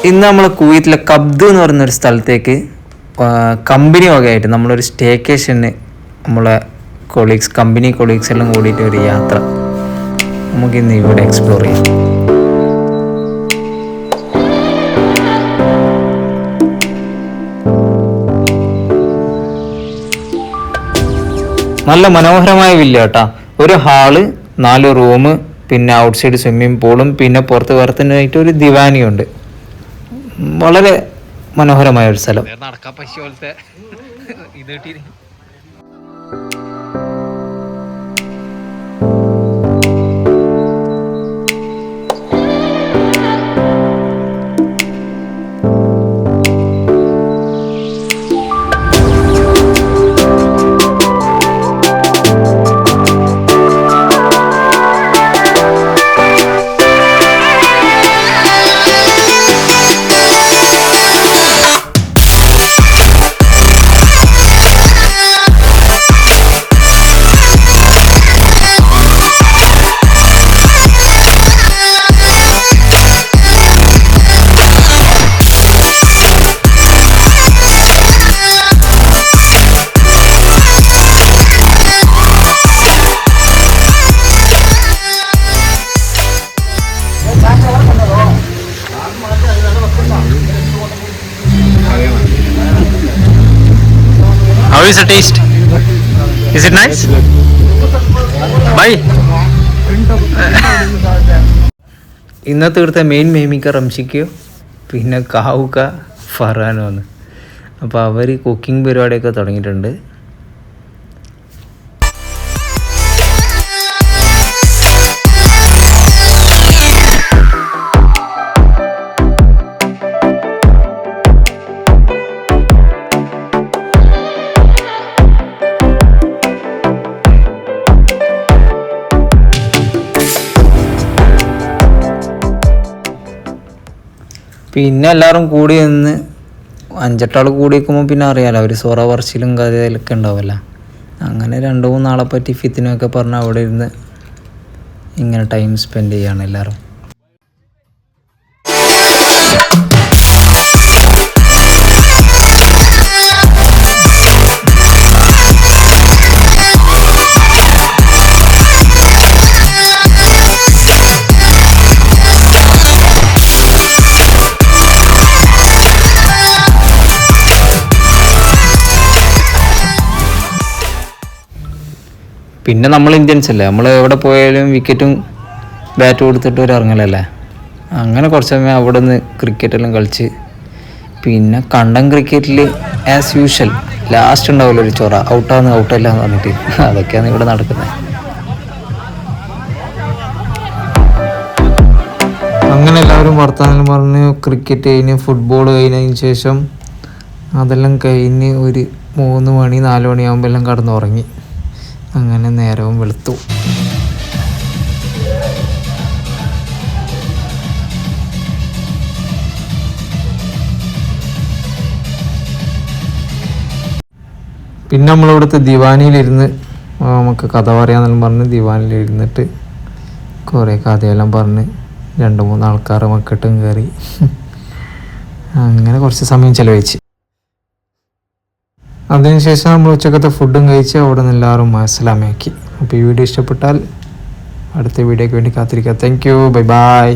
ഇന്ന് നമ്മൾ കുവൈത്തിലെ കബ്ദ് എന്ന് പറയുന്നൊരു സ്ഥലത്തേക്ക് കമ്പനി വകയായിട്ട് നമ്മളൊരു സ്റ്റേക്കേഷന് നമ്മളെ കമ്പനി കൊളീഗ്സ് എല്ലാം കൂടിയിട്ട് ഒരു യാത്ര നമുക്കിന്ന് ഇവിടെ എക്സ്പ്ലോർ ചെയ്യാം. നല്ല മനോഹരമായ വില്ല കേട്ടോ. ഒരു ഹാള്, 4 റൂം, പിന്നെ ഔട്ട്സൈഡ് സ്വിമ്മിംഗ് പൂളും, പിന്നെ പുറത്ത് വേർത്തിനായിട്ട് ഒരു ദിവാനിയുണ്ട്. വളരെ മനോഹരമായ ഒരു സ്ഥലം. നടക്കാൻ പറ്റിയ പോലത്തെ ഇത് കിട്ടി. How is the taste? Is it nice? Bye. ഇന്നത്തെ ഇവിടുത്തെ മെയിൻ മേമിക്ക റംഷിക്കോ പിന്നെ കാവുക്ക ഫറാനോ ആണ്. അപ്പോൾ അവർ കുക്കിംഗ് പരിപാടിയൊക്കെ തുടങ്ങിയിട്ടുണ്ട്. പിന്നെ എല്ലാവരും കൂടി നിന്ന് 5-8 ആൾ കൂടി നിൽക്കുമ്പോൾ പിന്നെ അറിയാമല്ലോ, അവർ സൊറ പറച്ചിലും കഥയിലൊക്കെ ഉണ്ടാവുമല്ലോ. അങ്ങനെ 2-3 നാളെ പറ്റി ഫിത്തിനൊക്കെ പറഞ്ഞ് അവിടെ ഇരുന്ന് ഇങ്ങനെ ടൈം സ്പെൻഡ് ചെയ്യാണ് എല്ലാവരും. പിന്നെ നമ്മൾ ഇന്ത്യൻസ് അല്ലേ, നമ്മൾ എവിടെ പോയാലും വിക്കറ്റും ബാറ്റ് കൊടുത്തിട്ട് ഒരു ഇറങ്ങലല്ലേ. അങ്ങനെ കുറച്ച് സമയം അവിടെ നിന്ന് ക്രിക്കറ്റെല്ലാം കളിച്ച്, പിന്നെ കണ്ടം ക്രിക്കറ്റിൽ ആസ് യൂഷ്വൽ ലാസ്റ്റ് ഉണ്ടാവില്ല ഒരു ചൊറ, ഔട്ടാന്ന് ഔട്ടല്ല എന്ന് പറഞ്ഞിട്ട്, അതൊക്കെയാണ് ഇവിടെ നടക്കുന്നത്. അങ്ങനെ എല്ലാവരും വർത്തമാനം പറഞ്ഞ് ക്രിക്കറ്റ് കഴിഞ്ഞ് ഫുട്ബോൾ കഴിഞ്ഞതിന് ശേഷം അതെല്ലാം കഴിഞ്ഞ് ഒരു 3 മണി 4 മണിയാകുമ്പോൾ എല്ലാം കടന്നുറങ്ങി. അങ്ങനെ നേരവും വെളുത്തു. പിന്നെ നമ്മളിവിടുത്തെ ദിവാനിയിലിരുന്ന് നമുക്ക് കഥ പറയാന്നെല്ലാം പറഞ്ഞ് ദിവാനിലിരുന്നിട്ട് കുറേ കഥയെല്ലാം പറഞ്ഞ് 2-3 ആൾക്കാരെ മക്കിട്ടും കയറി അങ്ങനെ കുറച്ച് സമയം ചിലവഴിച്ച്. അതിനുശേഷം നമ്മൾ ഉച്ചക്കത്തെ ഫുഡും കഴിച്ച് അവിടെ നിന്ന് എല്ലാവരും അസ്സലാമയാക്കി. അപ്പോൾ ഈ വീഡിയോ ഇഷ്ടപ്പെട്ടാൽ അടുത്ത വീഡിയോയ്ക്ക് വേണ്ടി കാത്തിരിക്കുക. Thank you, bye bye.